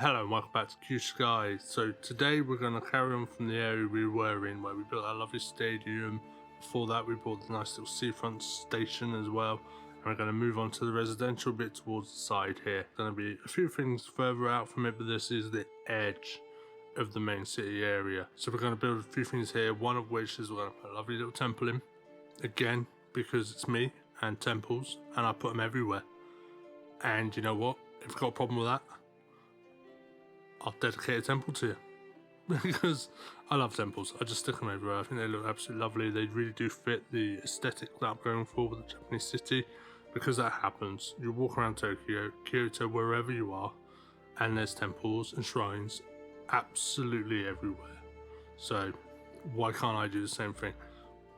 Hello and welcome back to Kyū shigai. So today we're going to carry on from the area we were in where we built our lovely stadium. Before that we built a nice little seafront station as well. And we're going to move on to the residential bit towards the side here. Going to be a few things further out from it, but this is the edge of the main city area. So we're going to build a few things here, one of which is we're going to put a lovely little temple in. Again, because it's me and temples, and I put them everywhere. And you know what? If you've got a problem with that, I'll dedicate a temple to you. Because I love temples. I just stick them everywhere. I think they look absolutely lovely. They really do fit the aesthetic that I'm going for with the Japanese city. Because that happens. You walk around Tokyo, Kyoto, wherever you are, and there's temples and shrines absolutely everywhere. So why can't I do the same thing?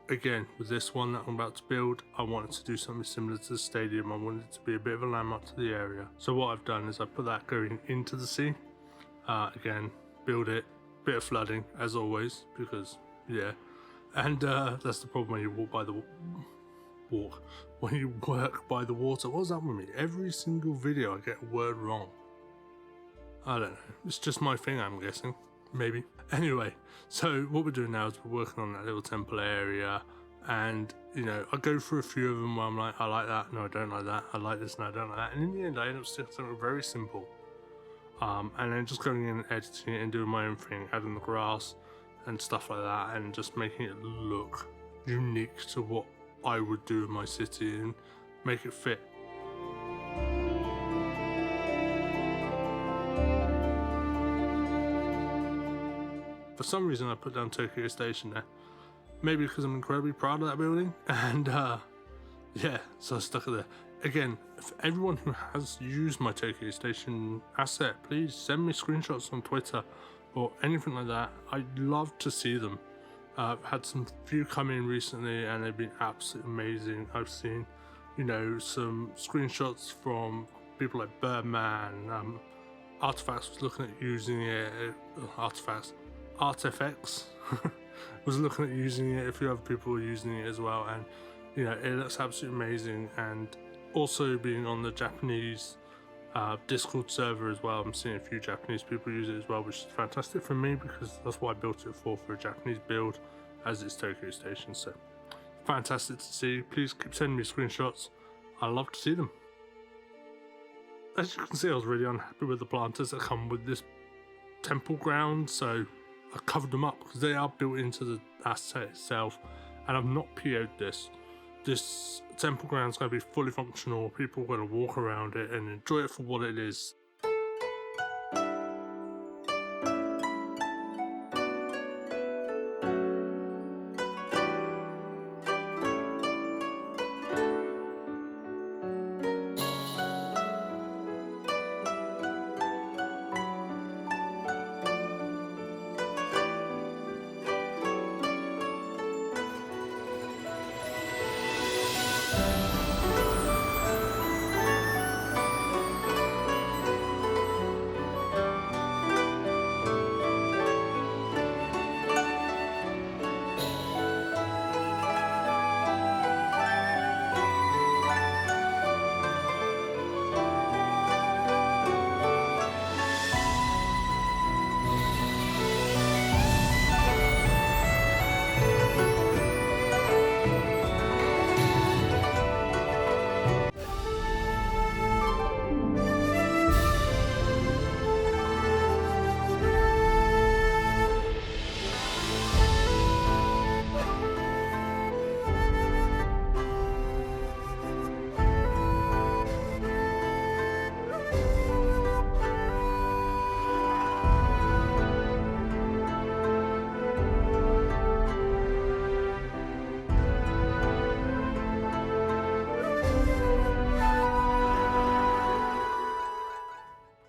Again, with this one that I'm about to build, I wanted to do something similar to the stadium. I wanted it to be a bit of a landmark to the area. So what I've done is I put that going into the sea. Again, build it, bit of flooding as always, because yeah, and that's the problem when you walk by the when you work by the water. What's up with me? Every single video I get a word wrong. I don't know, it's just my thing, I'm guessing, maybe. Anyway, so what we're doing now is we're working on that little temple area, and you know, I go through a few of them where I'm like, I like that, no I don't like that, I like this, no I don't like that, and in the end I end up sticking something very simple. And then just going in and editing it and doing my own thing, adding the grass and stuff like that, and just making it look unique to what I would do in my city and make it fit. For some reason I put down Tokyo Station there, maybe because I'm incredibly proud of that building, and yeah, so I stuck it there. Again, for everyone who has used my Tokyo Station asset, please send me screenshots on Twitter or anything like that. I'd love to see them. I've had some few come in recently and they've been absolutely amazing. I've seen, you know, some screenshots from people like Birdman, Artifacts was looking at using it, Artifacts was looking at using it, a few other people were using it as well, and you know, it looks absolutely amazing. And also being on the Japanese Discord server as well, I'm seeing a few Japanese people use it as well, which is fantastic for me because that's what I built it for a Japanese build, as it's Tokyo Station. So fantastic to see. Please keep sending me screenshots. I love to see them. As you can see, I was really unhappy with the planters that come with this temple ground, so I covered them up because they are built into the asset itself, and I've not PO'd this. This temple ground is going to be fully functional. People are going to walk around it and enjoy it for what it is.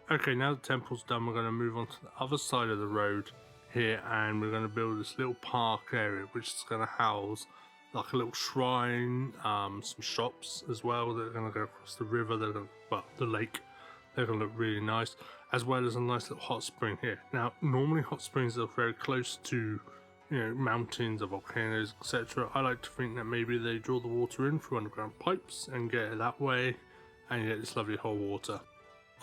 Okay, now the temple's done, we're going to move on to the other side of the road here, and we're going to build this little park area which is going to house like a little shrine, some shops as well. They're going to go across the river, they're going to, well, the lake. They're going to look really nice, as well as a nice little hot spring here. Now, normally hot springs are very close to, you know, mountains or volcanoes, etc. I like to think that maybe they draw the water in through underground pipes and get it that way, and you get this lovely hot water.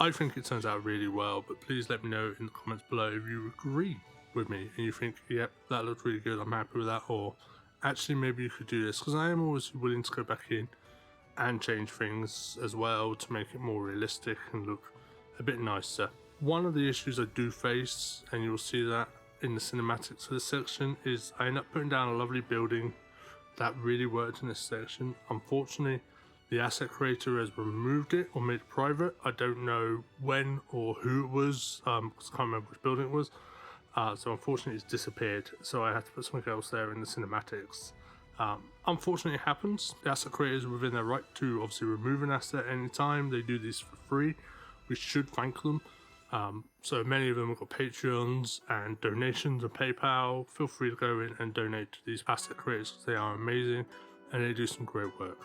I think it turns out really well, but please let me know in the comments below if you agree with me and you think, yep, that looked really good, I'm happy with that, or actually maybe you could do this, because I am always willing to go back in and change things as well to make it more realistic and look a bit nicer. One of the issues I do face, and you'll see that in the cinematics of this section, is I end up putting down a lovely building that really worked in this section. Unfortunately, the asset creator has removed it or made it private. I don't know when or who it was, because I can't remember which building it was. So unfortunately it's disappeared, so I had to put something else there in the cinematics. Unfortunately it happens. The asset creators are within their right to obviously remove an asset anytime. They do this for free. We should thank them. So many of them have got Patreons and donations and PayPal. Feel free to go in and donate to these asset creators because they are amazing and they do some great work.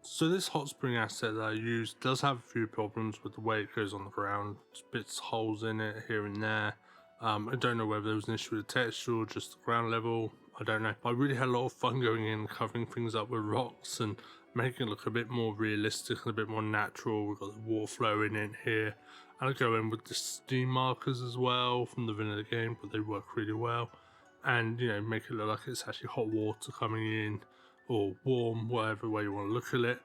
So this hot spring asset that I use does have a few problems with the way it goes on the ground. There's bits, holes in it here and there. I don't know whether there was an issue with the texture or just the ground level. I don't know. But I really had a lot of fun going in, covering things up with rocks and making it look a bit more realistic and a bit more natural. We've got the water flowing in here. And I go in with the steam markers as well from the vanilla game, but they work really well. And, you know, make it look like it's actually hot water coming in, or warm, whatever way you want to look at it.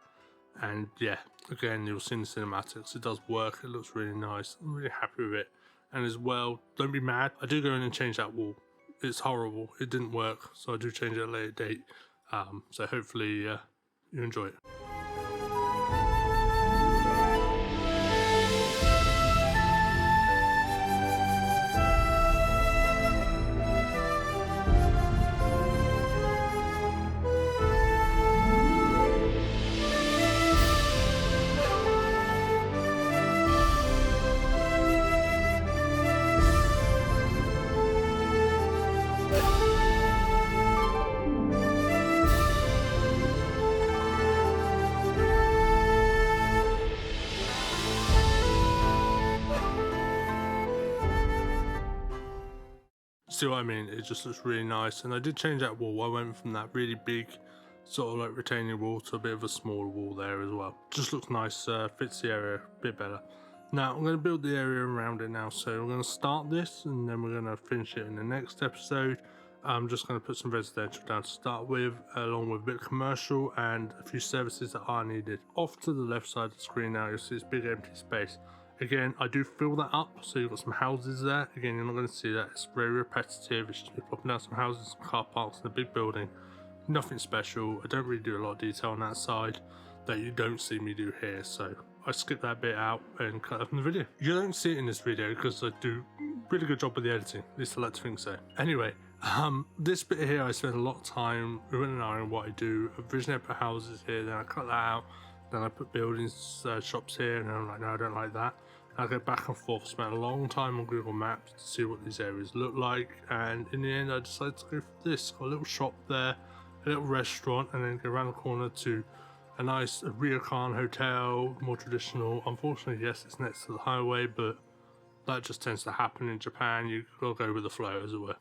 And yeah, again, you'll see in the cinematics, it does work, it looks really nice. I'm really happy with it. And as well, don't be mad, I do go in and change that wall. It's horrible, it didn't work, so I do change it at a later date. So hopefully you enjoy it. See what I mean? It just looks really nice. And I did change that wall. I went from that really big sort of like retaining wall to a bit of a smaller wall there as well. Just looks nice, fits the area a bit better. Now I'm going to build the area around it now, so I'm going to start this and then we're going to finish it in the next episode. I'm just going to put some residential down to start with, along with a bit of commercial and a few services that are needed. Off to the left side of the screen now, you'll see this big empty space. Again, I do fill that up, so you've got some houses there. Again, you're not going to see that, it's very repetitive. It's just me popping down some houses, some car parks in a big building. Nothing special. I don't really do a lot of detail on that side that you don't see me do here, so I skip that bit out and cut up in the video. You don't see it in this video because I do a really good job with the editing, at least I like to think so. Anyway, this bit here I spend a lot of time within an hour on what I do. Originally I put houses here, then I cut that out, then I put buildings, shops here, and I'm like, no, I don't like that. I go back and forth, spent a long time on Google Maps to see what these areas look like, and in the end I decided to go for this. Got a little shop there, a little restaurant, and then go around the corner to a nice ryokan hotel, more traditional. Unfortunately, yes, it's next to the highway, but that just tends to happen in Japan. You gotta go with the flow, as it were.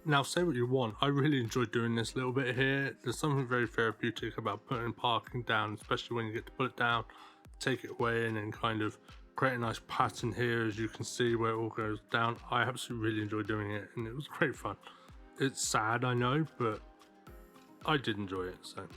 Now, say what you want, I really enjoy doing this little bit here. There's something very therapeutic about putting parking down, especially when you get to put it down, take it away, and then kind of create a nice pattern here, as you can see, where it all goes down. I absolutely really enjoy doing it, and it was great fun. It's sad, I know, but I did enjoy it, so.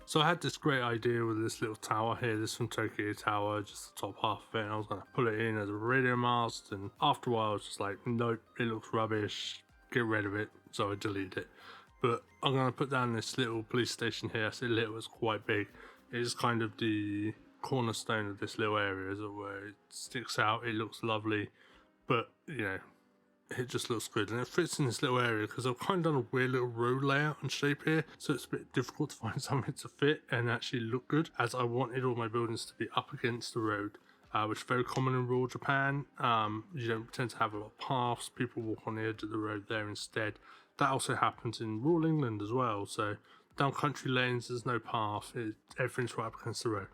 So I had this great idea with this little tower here, this from Tokyo Tower, just the top half of it, and I was going to put it in as a radio mast, and after a while I was just like, nope, it looks rubbish, get rid of it, so I deleted it. But I'm going to put down this little police station here. I say little, it's quite big. It is kind of the cornerstone of this little area, as it were. It sticks out, it looks lovely, but, you know, it just looks good, and it fits in this little area because I've kind of done a weird little road layout and shape here, so it's a bit difficult to find something to fit and actually look good, as I wanted all my buildings to be up against the road, which is very common in rural Japan. You don't tend to have a lot of paths, people walk on the edge of the road there instead. That also happens in rural England as well, so down country lanes there's no path, everything's right up against the road,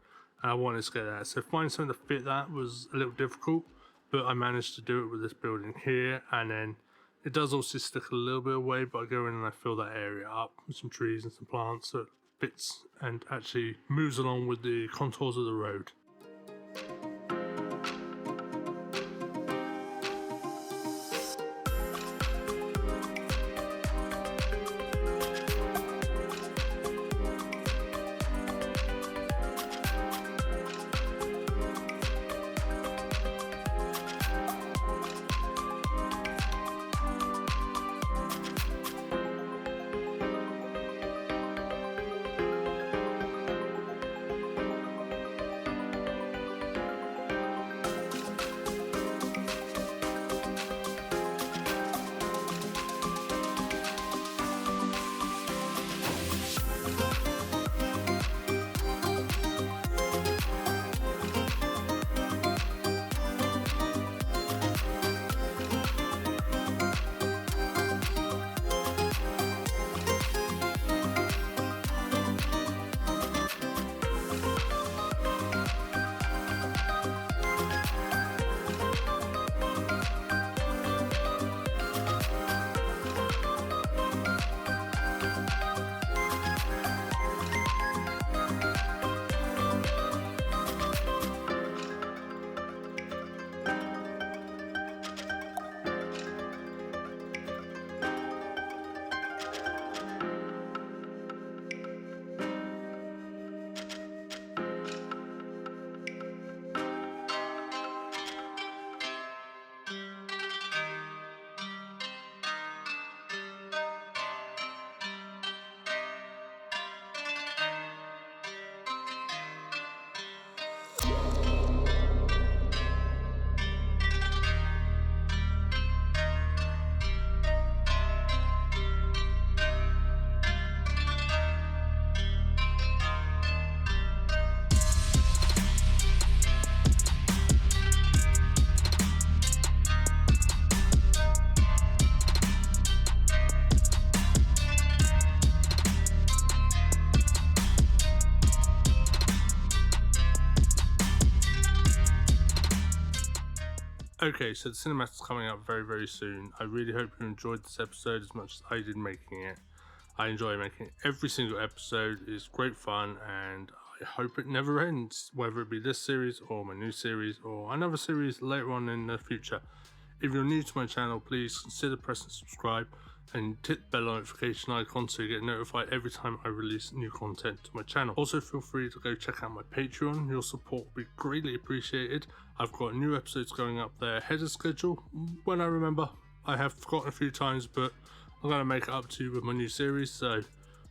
and I wanted to get that. So finding something to fit that was a little difficult, but I managed to do it with this building here, and then it does also stick a little bit away, but I go in and I fill that area up with some trees and some plants so it fits and actually moves along with the contours of the road. Okay, so the cinematic's coming out very soon. I really hope you enjoyed this episode as much as I did making it. I enjoy making every single episode. It's great fun, and I hope it never ends, whether it be this series or my new series or another series later on in the future. If you're new to my channel, please consider pressing subscribe and hit the bell notification icon so you get notified every time I release new content to my channel. Also, feel free to go check out my Patreon. Your support will be greatly appreciated. I've got new episodes going up there ahead of schedule when I remember. I have forgotten a few times, but I'm going to make it up to you with my new series, so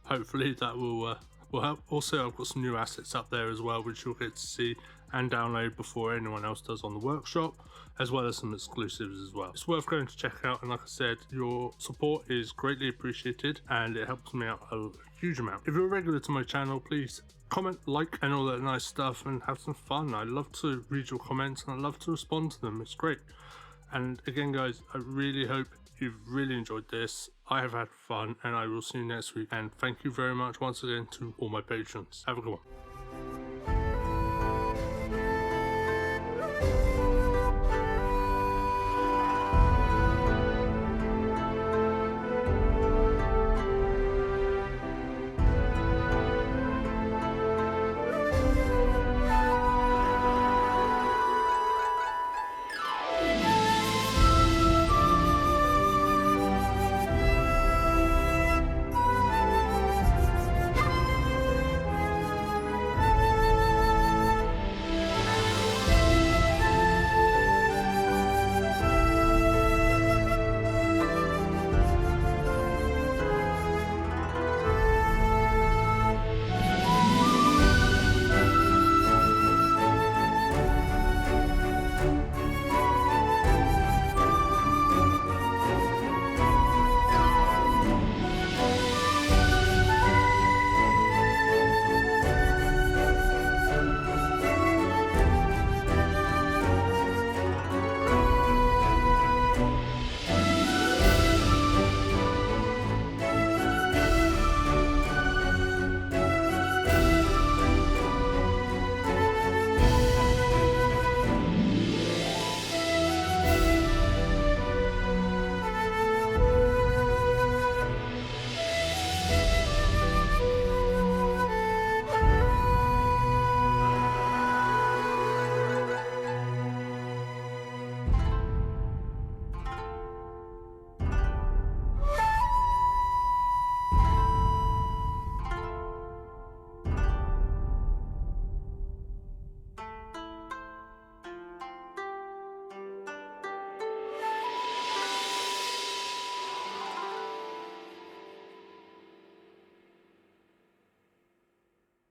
hopefully that will help. Also, I've got some new assets up there as well, which you'll get to see and download before anyone else does on the workshop, as well as some exclusives as well. It's worth going to check out, and like I said, your support is greatly appreciated and it helps me out a huge amount. If you're a regular to my channel, please comment, like, and all that nice stuff, and have some fun. I love to read your comments and I love to respond to them. It's great. And again, guys, I really hope you've really enjoyed this. I have had fun, and I will see you next week. And thank you very much once again to all my patrons. Have a good one.